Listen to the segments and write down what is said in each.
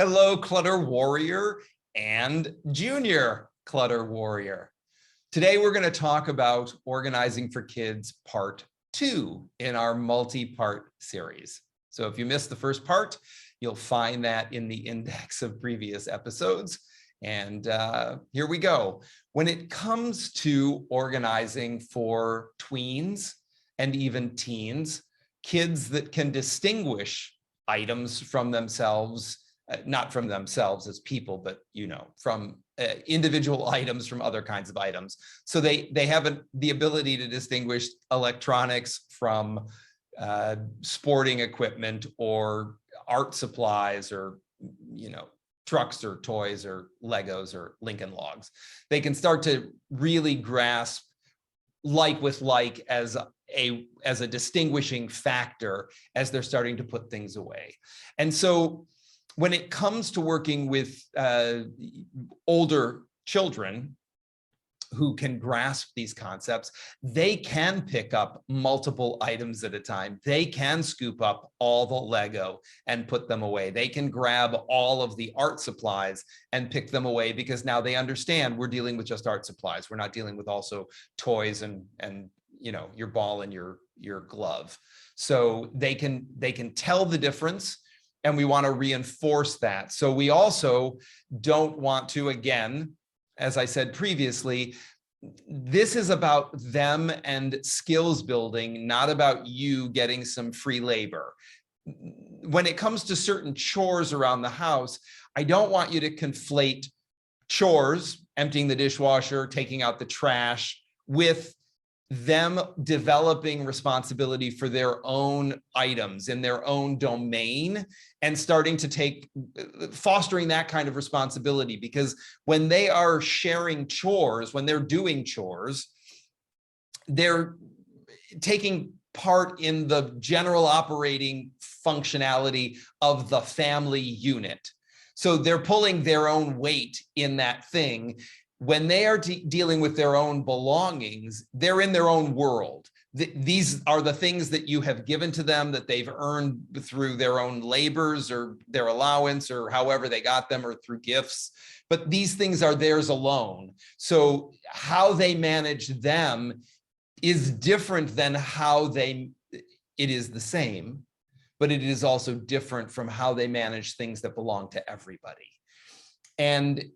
Hello, Clutter Warrior and Junior Clutter Warrior. Today, we're going to talk about Organizing for Kids Part 2 in our multi-part series. So if you missed the first part, you'll find that in the index of previous episodes. And here we go. When it comes to organizing for tweens and even teens, kids that can distinguish items from themselves, not from themselves as people, but from individual items from other kinds of items. So they have the ability to distinguish electronics from sporting equipment or art supplies or trucks or toys or Legos or Lincoln Logs. They can start to really grasp like with like as a distinguishing factor as they're starting to put things away. And so when it comes to working with older children who can grasp these concepts, they can pick up multiple items at a time. They can scoop up all the Lego and put them away. They can grab all of the art supplies and pick them away because now they understand we're dealing with just art supplies. We're not dealing with also toys and your ball and your glove. So they can tell the difference. And we want to reinforce that. So we also don't want to, again, as I said previously, this is about them and skills building, not about you getting some free labor. When it comes to certain chores around the house, I don't want you to conflate chores, emptying the dishwasher, taking out the trash, with them developing responsibility for their own items in their own domain and starting to fostering that kind of responsibility. Because when they are sharing chores, when they're doing chores, they're taking part in the general operating functionality of the family unit. So they're pulling their own weight in that thing. When they are dealing with their own belongings, they're in their own world. These are the things that you have given to them, that they've earned through their own labors or their allowance or however they got them or through gifts. But these things are theirs alone. So how they manage them is different than it is the same, but it is also different from how they manage things that belong to everybody. And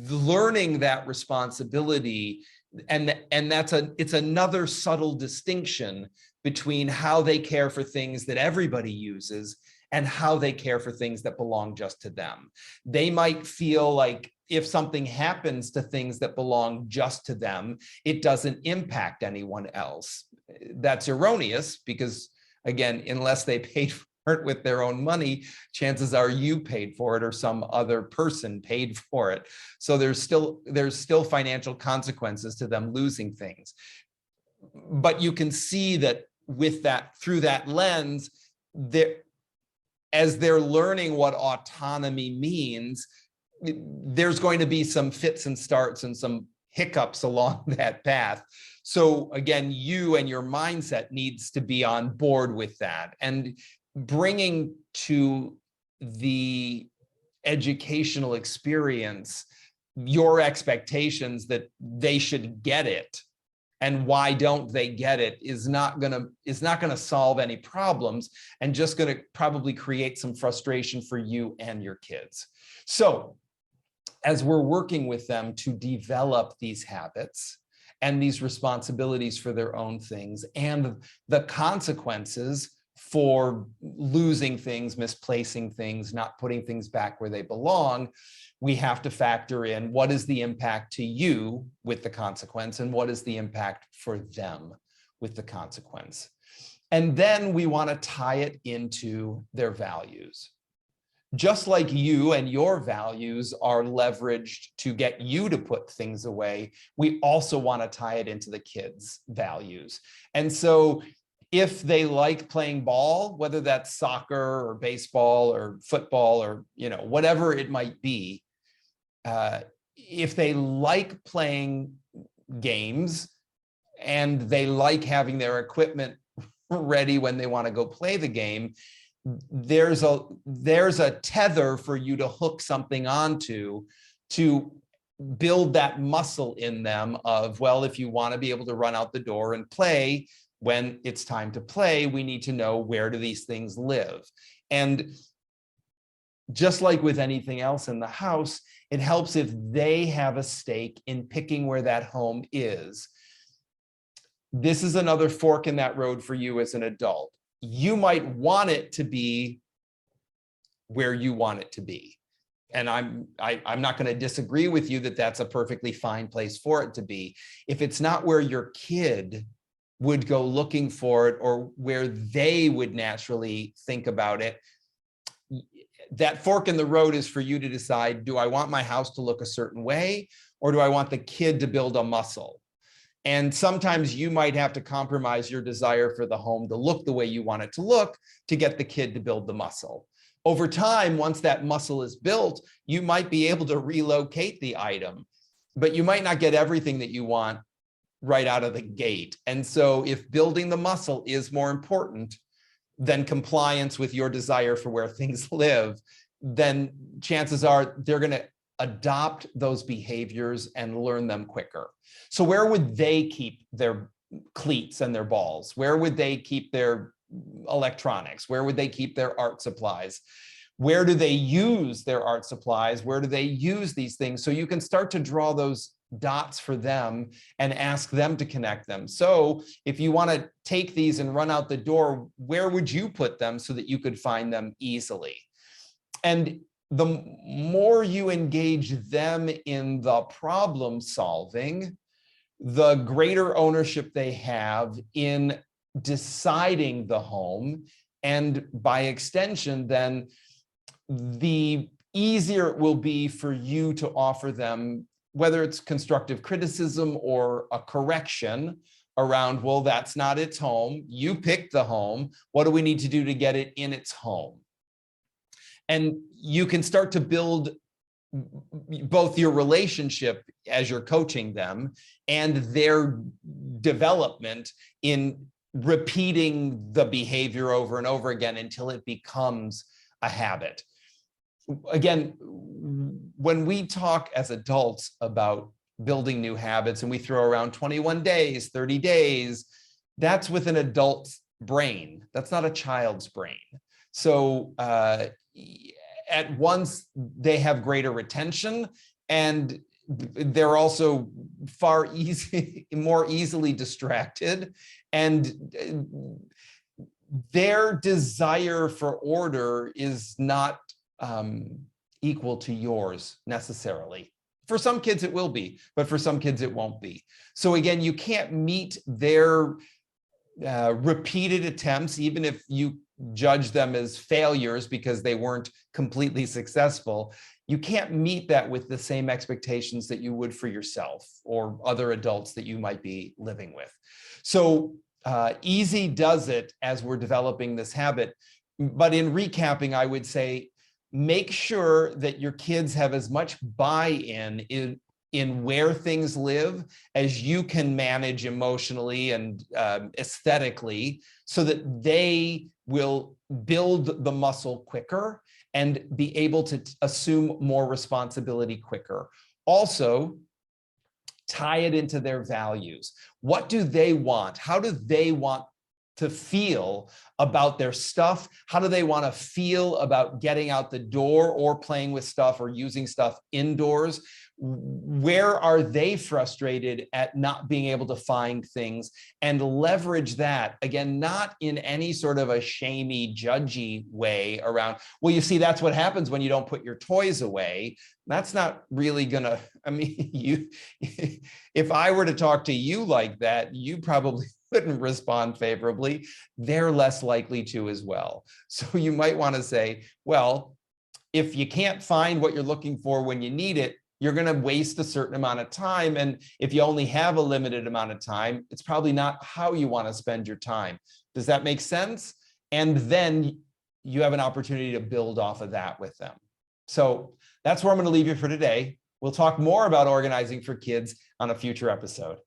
learning that responsibility, and it's another subtle distinction between how they care for things that everybody uses and how they care for things that belong just to them. They might feel like if something happens to things that belong just to them, it doesn't impact anyone else. That's erroneous because, again, unless they paid for it with their own money, chances are you paid for it or some other person paid for it. So there's still financial consequences to them losing things. But you can see that through that lens, as they're learning what autonomy means, there's going to be some fits and starts and some hiccups along that path. So again, you and your mindset needs to be on board with that, and bringing to the educational experience your expectations that they should get it and why don't they get it is not going to solve any problems, and just going to probably create some frustration for you and your kids. So as we're working with them to develop these habits and these responsibilities for their own things and the consequences for losing things, misplacing things, not putting things back where they belong, we have to factor in what is the impact to you with the consequence and what is the impact for them with the consequence. And then we want to tie it into their values. Just like you and your values are leveraged to get you to put things away, we also want to tie it into the kids' values. And so if they like playing ball, whether that's soccer or baseball or football or whatever it might be, if they like playing games and they like having their equipment ready when they want to go play the game, there's a tether for you to hook something onto to build that muscle in them of, well, if you want to be able to run out the door and play, when it's time to play, we need to know, where do these things live? And just like with anything else in the house, it helps if they have a stake in picking where that home is. This is another fork in that road for you as an adult. You might want it to be where you want it to be. And I'm not going to disagree with you that that's a perfectly fine place for it to be. If it's not where your kid would go looking for it, or where they would naturally think about it, that fork in the road is for you to decide, do I want my house to look a certain way, or do I want the kid to build a muscle? And sometimes you might have to compromise your desire for the home to look the way you want it to look to get the kid to build the muscle. Over time, once that muscle is built, you might be able to relocate the item, but you might not get everything that you want right out of the gate. And so if building the muscle is more important than compliance with your desire for where things live, then chances are they're going to adopt those behaviors and learn them quicker. So where would they keep their cleats and their balls? Where would they keep their electronics? Where would they keep their art supplies? Where do they use their art supplies? Where do they use these things? So you can start to draw those dots for them and ask them to connect them. So if you want to take these and run out the door, where would you put them so that you could find them easily? And the more you engage them in the problem solving, the greater ownership they have in deciding the home. And by extension, then the easier it will be for you to offer them, whether it's constructive criticism or a correction around, well, that's not its home. You picked the home. What do we need to do to get it in its home? And you can start to build both your relationship as you're coaching them and their development in repeating the behavior over and over again until it becomes a habit. Again, when we talk as adults about building new habits and we throw around 21 days, 30 days, that's with an adult's brain. That's not a child's brain. So at once they have greater retention, and they're also more easily distracted, and their desire for order is not equal to yours necessarily. For some kids it will be, but for some kids it won't be. So again, you can't meet their repeated attempts, even if you judge them as failures because they weren't completely successful. You can't meet that with the same expectations that you would for yourself or other adults that you might be living with. So easy does it as we're developing this habit. But in recapping, I would say, make sure that your kids have as much buy-in in where things live as you can manage emotionally and aesthetically, so that they will build the muscle quicker and be able to assume more responsibility quicker. Also, tie it into their values. What do they want? How do they want to feel about their stuff? How do they want to feel about getting out the door or playing with stuff or using stuff indoors? Where are they frustrated at not being able to find things? And leverage that, again, not in any sort of a shamey, judgy way around, well, you see, that's what happens when you don't put your toys away. That's not really gonna, I mean, if I were to talk to you like that, you probably wouldn't respond favorably. They're less likely to as well. So you might want to say, well, if you can't find what you're looking for when you need it, you're going to waste a certain amount of time. And if you only have a limited amount of time, it's probably not how you want to spend your time. Does that make sense? And then you have an opportunity to build off of that with them. So that's where I'm going to leave you for today. We'll talk more about organizing for kids on a future episode.